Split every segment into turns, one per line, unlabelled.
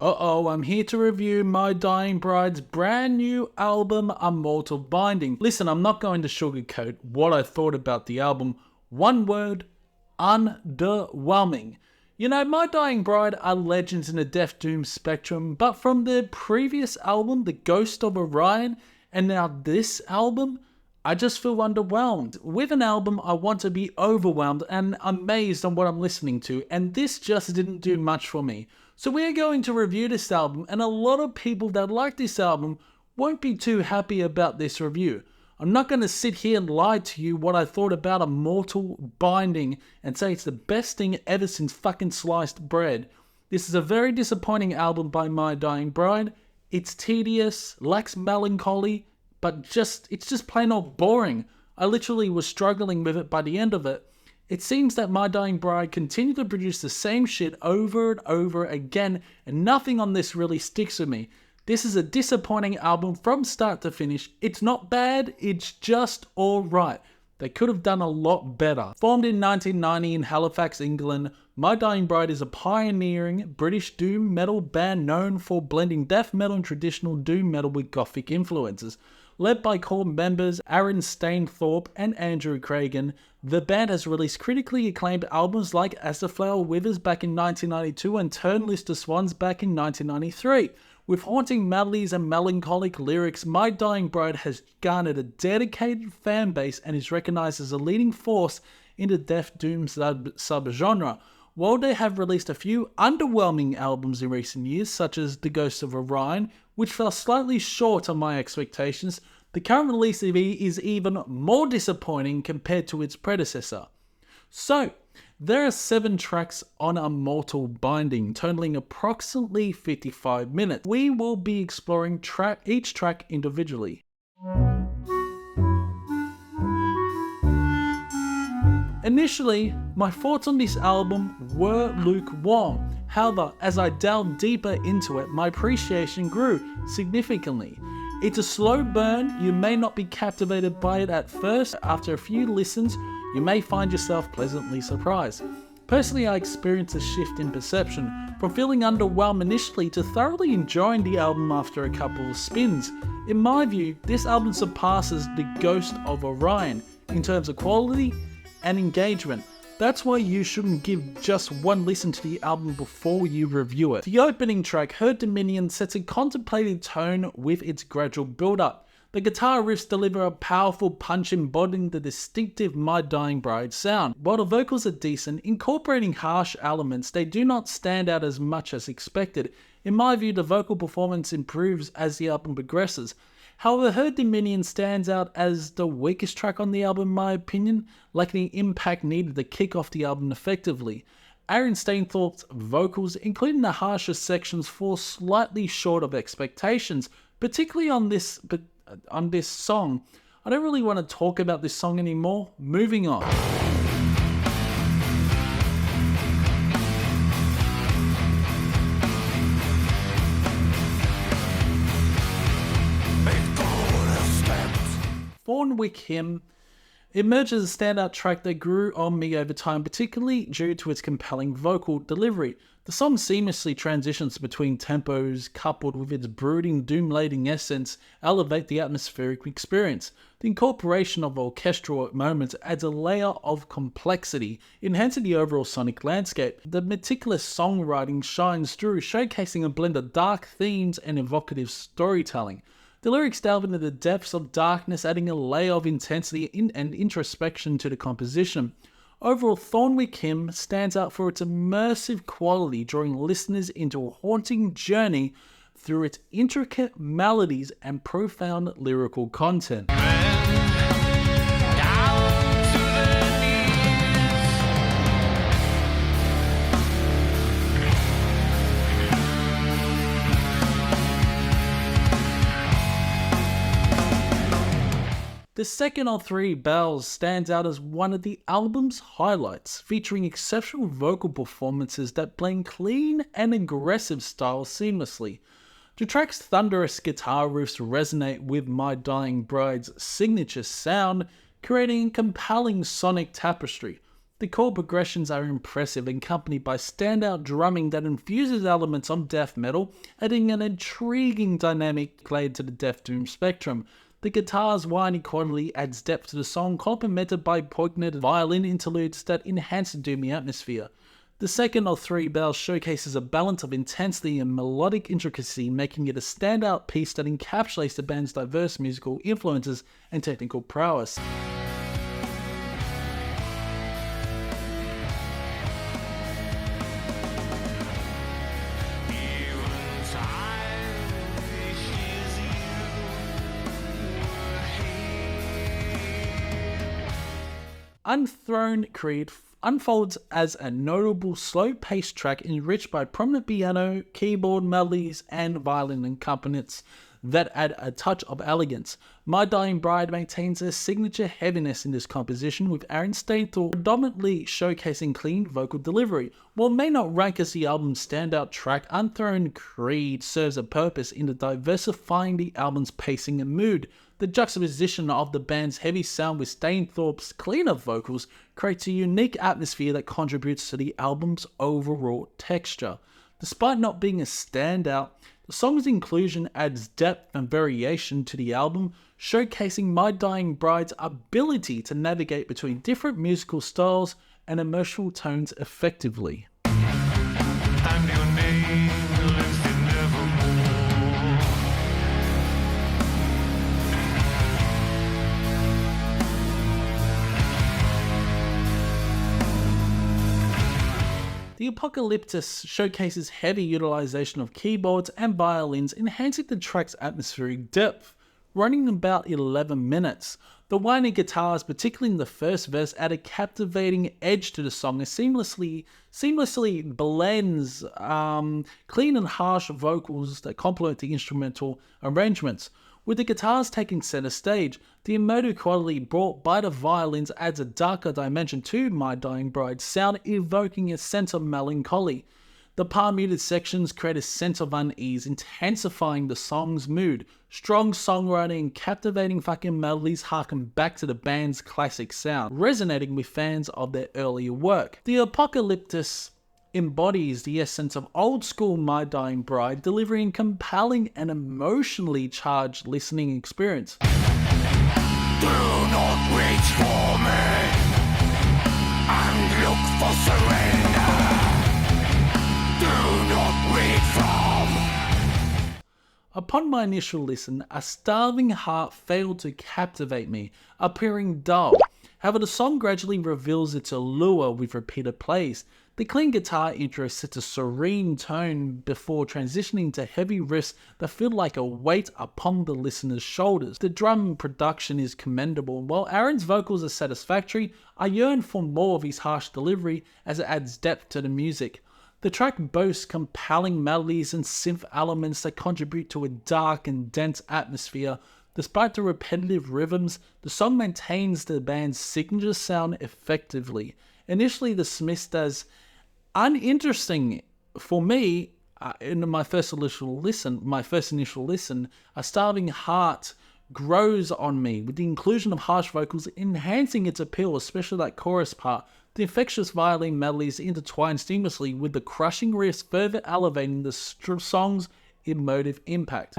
I'm here to review My Dying Bride's brand new album, Immortal Binding. Listen, I'm not going to sugarcoat what I thought about the album. One word, underwhelming. You know, My Dying Bride are legends in the Death Doom spectrum, but from their previous album, The Ghost of Orion, and now this album, I just feel underwhelmed. With an album, I want to be overwhelmed and amazed on what I'm listening to, and this just didn't do much for me. So we're going to review this album, and a lot of people that like this album won't be too happy about this review. I'm not going to sit here and lie to you what I thought about Immortal Binding and say it's the best thing ever since fucking sliced bread. This is a very disappointing album by My Dying Bride. It's tedious, lacks melancholy, but it's just plain old boring. I literally was struggling with it by the end of it. It seems that My Dying Bride continue to produce the same shit over and over again, and nothing on this really sticks with me. This is a disappointing album from start to finish. It's not bad, it's just alright. They could have done a lot better. Formed in 1990 in Halifax, England, My Dying Bride is a pioneering British doom metal band known for blending death metal and traditional doom metal with gothic influences. Led by core members Aaron Stainthorpe and Andrew Cragen, the band has released critically acclaimed albums like As the Flower Withers back in 1992 and Turn List of Swans back in 1993. With haunting melodies and melancholic lyrics, My Dying Bride has garnered a dedicated fan base and is recognized as a leading force in the death doom subgenre. While they have released a few underwhelming albums in recent years, such as The Ghost of Orion, which fell slightly short of my expectations, the current release EP is even more disappointing compared to its predecessor. So, there are 7 tracks on Immortal Binding, totaling approximately 55 minutes. We will be exploring each track individually. Initially, my thoughts on this album were lukewarm. However, as I delved deeper into it, my appreciation grew significantly. It's a slow burn. You may not be captivated by it at first. After a few listens, you may find yourself pleasantly surprised. Personally, I experienced a shift in perception, from feeling underwhelmed initially to thoroughly enjoying the album after a couple of spins. In my view, this album surpasses The Ghost of Orion in terms of quality and engagement. That's why you shouldn't give just one listen to the album before you review it. The opening track, Herd Dominion, sets a contemplative tone with its gradual build-up. The guitar riffs deliver a powerful punch embodying the distinctive My Dying Bride sound. While the vocals are decent, incorporating harsh elements, they do not stand out as much as expected. In my view, the vocal performance improves as the album progresses. However, Herd Dominion stands out as the weakest track on the album in my opinion, lacking the impact needed to kick off the album effectively. Aaron Stainthorpe's vocals, including the harsher sections, fall slightly short of expectations, particularly on this song. I don't really want to talk about this song anymore. Moving on. Thornwick Hymn emerges as a standout track that grew on me over time, particularly due to its compelling vocal delivery. The song seamlessly transitions between tempos, coupled with its brooding, doom-laden essence, elevate the atmospheric experience. The incorporation of orchestral moments adds a layer of complexity, enhancing the overall sonic landscape. The meticulous songwriting shines through, showcasing a blend of dark themes and evocative storytelling. The lyrics delve into the depths of darkness, adding a layer of intensity and introspection to the composition. Overall, Thornwick Hymn stands out for its immersive quality, drawing listeners into a haunting journey through its intricate melodies and profound lyrical content. The second of 3 Bells stands out as one of the album's highlights, featuring exceptional vocal performances that blend clean and aggressive styles seamlessly. The track's thunderous guitar riffs resonate with My Dying Bride's signature sound, creating a compelling sonic tapestry. The chord progressions are impressive, accompanied by standout drumming that infuses elements of death metal, adding an intriguing dynamic played to the Death Doom spectrum. The guitar's whiny quality adds depth to the song, complemented by poignant violin interludes that enhance the doomy atmosphere. The second of three bells showcases a balance of intensity and melodic intricacy, making it a standout piece that encapsulates the band's diverse musical influences and technical prowess. Unthroned Creed unfolds as a notable slow-paced track enriched by prominent piano, keyboard melodies, and violin accompaniments that add a touch of elegance. My Dying Bride maintains a signature heaviness in this composition, with Aaron Stainthorpe predominantly showcasing clean vocal delivery. While it may not rank as the album's standout track, Unthroned Creed serves a purpose in diversifying the album's pacing and mood. The juxtaposition of the band's heavy sound with Stainthorpe's cleaner vocals creates a unique atmosphere that contributes to the album's overall texture. Despite not being a standout, the song's inclusion adds depth and variation to the album, showcasing My Dying Bride's ability to navigate between different musical styles and emotional tones effectively. And your name lives in nevermore. The Apocalyptus showcases heavy utilization of keyboards and violins, enhancing the track's atmospheric depth. Running about 11 minutes, the whiny guitars, particularly in the first verse, add a captivating edge to the song and seamlessly blends clean and harsh vocals that complement the instrumental arrangements. With the guitars taking center stage, the emotive quality brought by the violins adds a darker dimension to My Dying Bride's sound, evoking a sense of melancholy. The par-muted sections create a sense of unease, intensifying the song's mood. Strong songwriting and captivating fucking melodies harken back to the band's classic sound, resonating with fans of their earlier work. The Apocalyptus embodies the essence of old-school My Dying Bride, delivering compelling and emotionally charged listening experience. Do not reach for me and look for surrender. Do not read from. Upon my initial listen, A Starving Heart failed to captivate me, appearing dull. However, the song gradually reveals its allure with repeated plays. The clean guitar intro sets a serene tone before transitioning to heavy riffs that feel like a weight upon the listener's shoulders. The drum production is commendable. While Aaron's vocals are satisfactory, I yearn for more of his harsh delivery as it adds depth to the music. The track boasts compelling melodies and synth elements that contribute to a dark and dense atmosphere. Despite the repetitive rhythms, the song maintains the band's signature sound effectively. Initially dismissed as uninteresting for me in my first initial listen, A Starving Heart grows on me, with the inclusion of harsh vocals enhancing its appeal, especially that chorus part. The infectious violin melodies intertwine seamlessly with the crushing riffs, further elevating the song's emotive impact.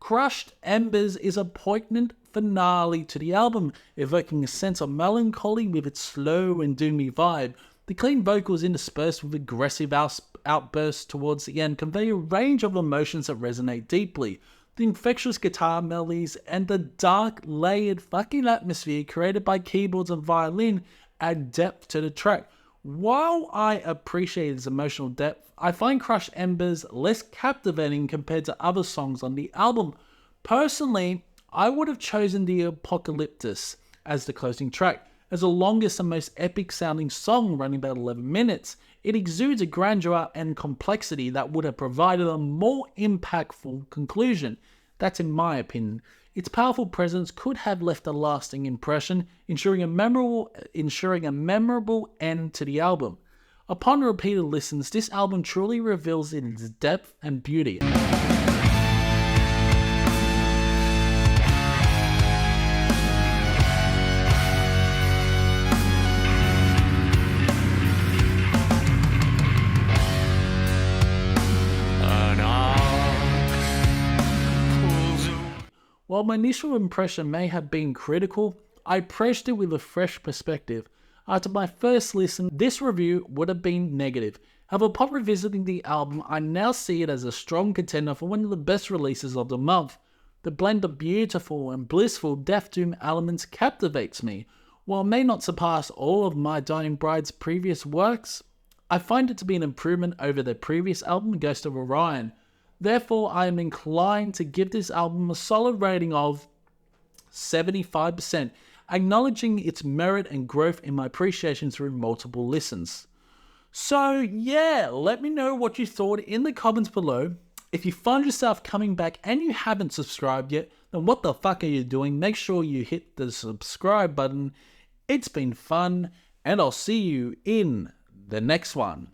Crushed Embers is a poignant finale to the album, evoking a sense of melancholy with its slow and doomy vibe. The clean vocals interspersed with aggressive outbursts towards the end convey a range of emotions that resonate deeply. The infectious guitar melodies and the dark, layered fucking atmosphere created by keyboards and violin add depth to the track. While I appreciate its emotional depth, I find Crushed Embers less captivating compared to other songs on the album. Personally, I would have chosen the Apocalyptus as the closing track. As the longest and most epic sounding song, running about 11 minutes, it exudes a grandeur and complexity that would have provided a more impactful conclusion. That's in my opinion. Its powerful presence could have left a lasting impression, ensuring a memorable end to the album. Upon repeated listens, this album truly reveals its depth and beauty. While my initial impression may have been critical, I approached it with a fresh perspective. After my first listen, this review would have been negative. However, upon revisiting the album, I now see it as a strong contender for one of the best releases of the month. The blend of beautiful and blissful Death Doom elements captivates me. While it may not surpass all of My Dying Bride's previous works, I find it to be an improvement over their previous album, Ghost of Orion. Therefore, I am inclined to give this album a solid rating of 75%, acknowledging its merit and growth in my appreciation through multiple listens. So yeah, let me know what you thought in the comments below. If you find yourself coming back and you haven't subscribed yet, then what the fuck are you doing? Make sure you hit the subscribe button. It's been fun, and I'll see you in the next one.